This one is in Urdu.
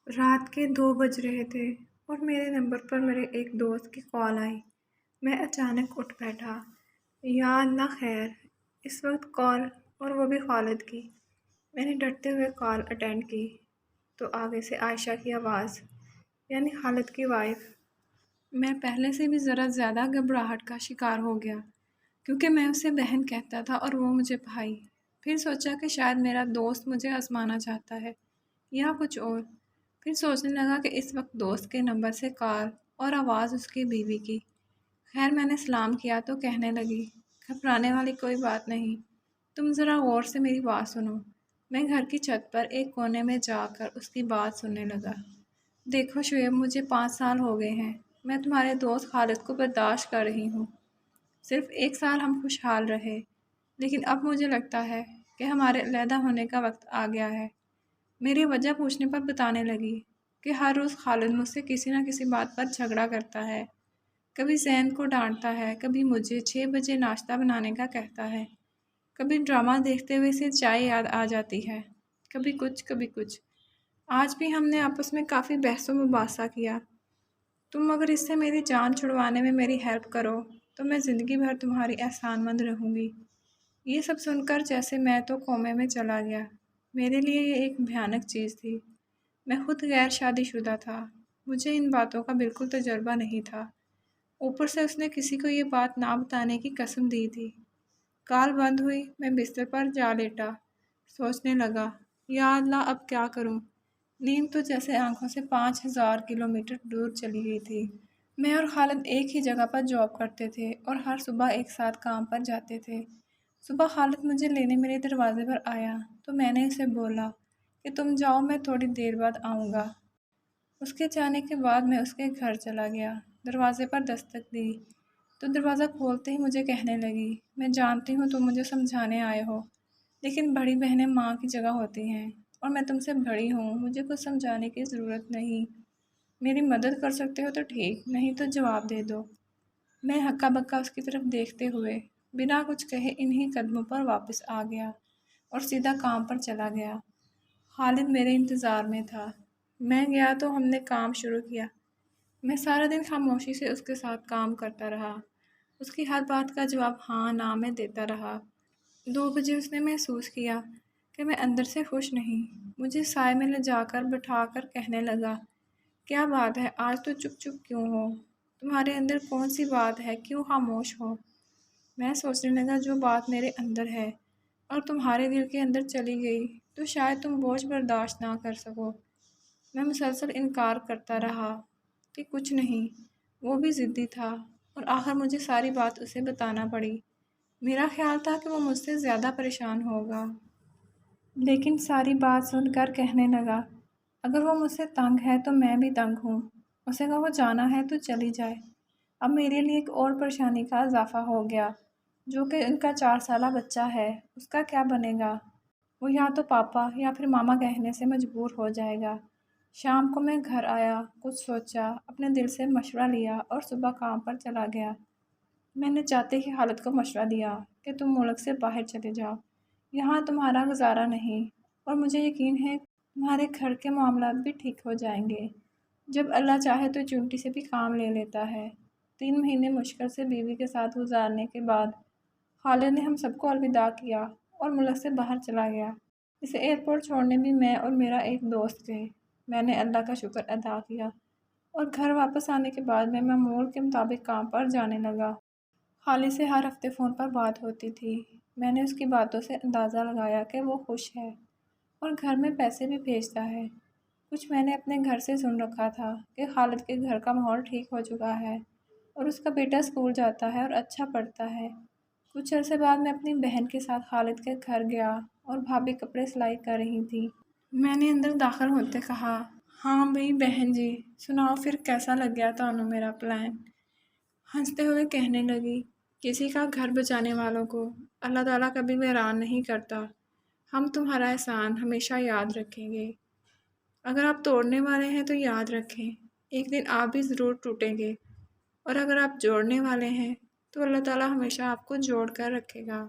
رات کے 2 بج رہے تھے اور میرے نمبر پر میرے ایک دوست کی کال آئی۔ میں اچانک اٹھ بیٹھا۔ یا اللہ خیر! اس وقت کال، اور وہ بھی خالد کی۔ میں نے ڈرتے ہوئے کال اٹینڈ کی تو آگے سے عائشہ کی آواز، یعنی خالد کی وائف۔ میں پہلے سے بھی ذرا زیادہ گھبراہٹ کا شکار ہو گیا کیونکہ میں اسے بہن کہتا تھا اور وہ مجھے بھائی۔ پھر سوچا کہ شاید میرا دوست مجھے آزمانا چاہتا ہے یا کچھ اور۔ پھر سوچنے لگا کہ اس وقت دوست کے نمبر سے کال اور آواز اس کی بیوی کی۔ خیر میں نے سلام کیا تو کہنے لگی، گھبرانے والی کوئی بات نہیں، تم ذرا غور سے میری بات سنو۔ میں گھر کی چھت پر ایک کونے میں جا کر اس کی بات سننے لگا۔ دیکھو شعیب، مجھے 5 سال ہو گئے ہیں، میں تمہارے دوست خالد کو برداشت کر رہی ہوں۔ صرف 1 سال ہم خوشحال رہے، لیکن اب مجھے لگتا ہے کہ ہمارے علیحدہ ہونے کا وقت آ گیا ہے۔ میری وجہ پوچھنے پر بتانے لگی کہ ہر روز خالد مجھ سے کسی نہ کسی بات پر جھگڑا کرتا ہے۔ کبھی زین کو ڈانٹتا ہے، کبھی مجھے 6 بجے ناشتہ بنانے کا کہتا ہے، کبھی ڈرامہ دیکھتے ہوئے سے چائے یاد آ جاتی ہے، کبھی کچھ کبھی کچھ۔ آج بھی ہم نے آپس میں کافی بحث و مباحثہ کیا۔ تم اگر اس سے میری جان چھڑوانے میں میری ہیلپ کرو تو میں زندگی بھر تمہاری احسان مند رہوں گی۔ یہ سب سن کر جیسے میں تو کومے میں چلا گیا۔ میرے لیے یہ ایک بھیانک چیز تھی۔ میں خود غیر شادی شدہ تھا، مجھے ان باتوں کا بالکل تجربہ نہیں تھا۔ اوپر سے اس نے کسی کو یہ بات نہ بتانے کی قسم دی تھی۔ کال بند ہوئی، میں بستر پر جا لیٹا، سوچنے لگا، یا اللہ اب کیا کروں؟ نیند تو جیسے آنکھوں سے 5000 کلومیٹر دور چلی گئی تھی۔ میں اور خالد ایک ہی جگہ پر جاب کرتے تھے اور ہر صبح ایک ساتھ کام پر جاتے تھے۔ صبح خالد مجھے لینے میرے دروازے پر آیا تو میں نے اسے بولا کہ تم جاؤ، میں تھوڑی دیر بعد آؤں گا۔ اس کے جانے کے بعد میں اس کے گھر چلا گیا، دروازے پر دستک دی تو دروازہ کھولتے ہی مجھے کہنے لگی، میں جانتی ہوں تم مجھے سمجھانے آئے ہو، لیکن بڑی بہنیں ماں کی جگہ ہوتی ہیں اور میں تم سے بڑی ہوں، مجھے کچھ سمجھانے کی ضرورت نہیں۔ میری مدد کر سکتے ہو تو ٹھیک، نہیں تو جواب دے دو۔ میں ہکا بکا اس کی طرف دیکھتے ہوئے بنا کچھ کہے انہی قدموں پر واپس آ گیا اور سیدھا کام پر چلا گیا۔ خالد میرے انتظار میں تھا۔ میں گیا تو ہم نے کام شروع کیا۔ میں سارا دن خاموشی سے اس کے ساتھ کام کرتا رہا۔ اس کی ہر بات کا جواب ہاں نہ میں دیتا رہا۔ 2 بجے اس نے محسوس کیا کہ میں اندر سے خوش نہیں۔ مجھے سائے میں لے جا کر بٹھا کر کہنے لگا، کیا بات ہے، آج تو چپ چپ کیوں ہو؟ تمہارے اندر کون سی بات ہے، کیوں خاموش ہو؟ میں سوچنے لگا، جو بات میرے اندر ہے اور تمہارے دل کے اندر چلی گئی تو شاید تم بوجھ برداشت نہ کر سکو۔ میں مسلسل انکار کرتا رہا کہ کچھ نہیں، وہ بھی ضدی تھا اور آخر مجھے ساری بات اسے بتانا پڑی۔ میرا خیال تھا کہ وہ مجھ سے زیادہ پریشان ہوگا، لیکن ساری بات سن کر کہنے لگا، اگر وہ مجھ سے تنگ ہے تو میں بھی تنگ ہوں، اسے کہو وہ جانا ہے تو چلی جائے۔ اب میرے لیے ایک اور پریشانی کا اضافہ ہو گیا، جو کہ ان کا 4 سالہ بچہ ہے، اس کا کیا بنے گا؟ وہ یا تو پاپا یا پھر ماما کہنے سے مجبور ہو جائے گا۔ شام کو میں گھر آیا، کچھ سوچا، اپنے دل سے مشورہ لیا اور صبح کام پر چلا گیا۔ میں نے جاتے ہی خالد کو مشورہ دیا کہ تم ملک سے باہر چلے جاؤ، یہاں تمہارا گزارا نہیں، اور مجھے یقین ہے تمہارے گھر کے معاملات بھی ٹھیک ہو جائیں گے۔ جب اللہ چاہے تو چونٹی سے بھی کام لے لیتا ہے۔ 3 مہینے مشکل سے بیوی کے ساتھ گزارنے کے بعد خالد نے ہم سب کو الوداع کیا اور ملک سے باہر چلا گیا۔ اسے ایئرپورٹ چھوڑنے بھی میں اور میرا ایک دوست گئے۔ میں نے اللہ کا شکر ادا کیا اور گھر واپس آنے کے بعد میں معمول کے مطابق کام پر جانے لگا۔ خالد سے ہر ہفتے فون پر بات ہوتی تھی۔ میں نے اس کی باتوں سے اندازہ لگایا کہ وہ خوش ہے اور گھر میں پیسے بھی بھیجتا ہے۔ کچھ میں نے اپنے گھر سے سن رکھا تھا کہ خالد کے گھر کا ماحول ٹھیک ہو چکا ہے اور اس کا بیٹا اسکول جاتا ہے اور اچھا پڑھتا ہے۔ کچھ عرصے بعد میں اپنی بہن کے ساتھ خالد کے گھر گیا اور بھابھی کپڑے سلائی کر رہی تھی۔ میں نے اندر داخل ہوتے کہا، ہاں بھئی بہن جی، سناؤ پھر کیسا لگ گیا تانوں میرا پلان؟ ہنستے ہوئے کہنے لگی، کسی کا گھر بچانے والوں کو اللہ تعالیٰ کبھی ویران نہیں کرتا۔ ہم تمہارا احسان ہمیشہ یاد رکھیں گے۔ اگر آپ توڑنے والے ہیں تو یاد رکھیں، ایک دن آپ بھی ضرور ٹوٹیں گے، اور اگر آپ جوڑنے والے ہیں تو اللہ تعالیٰ ہمیشہ آپ کو جوڑ کر رکھے گا۔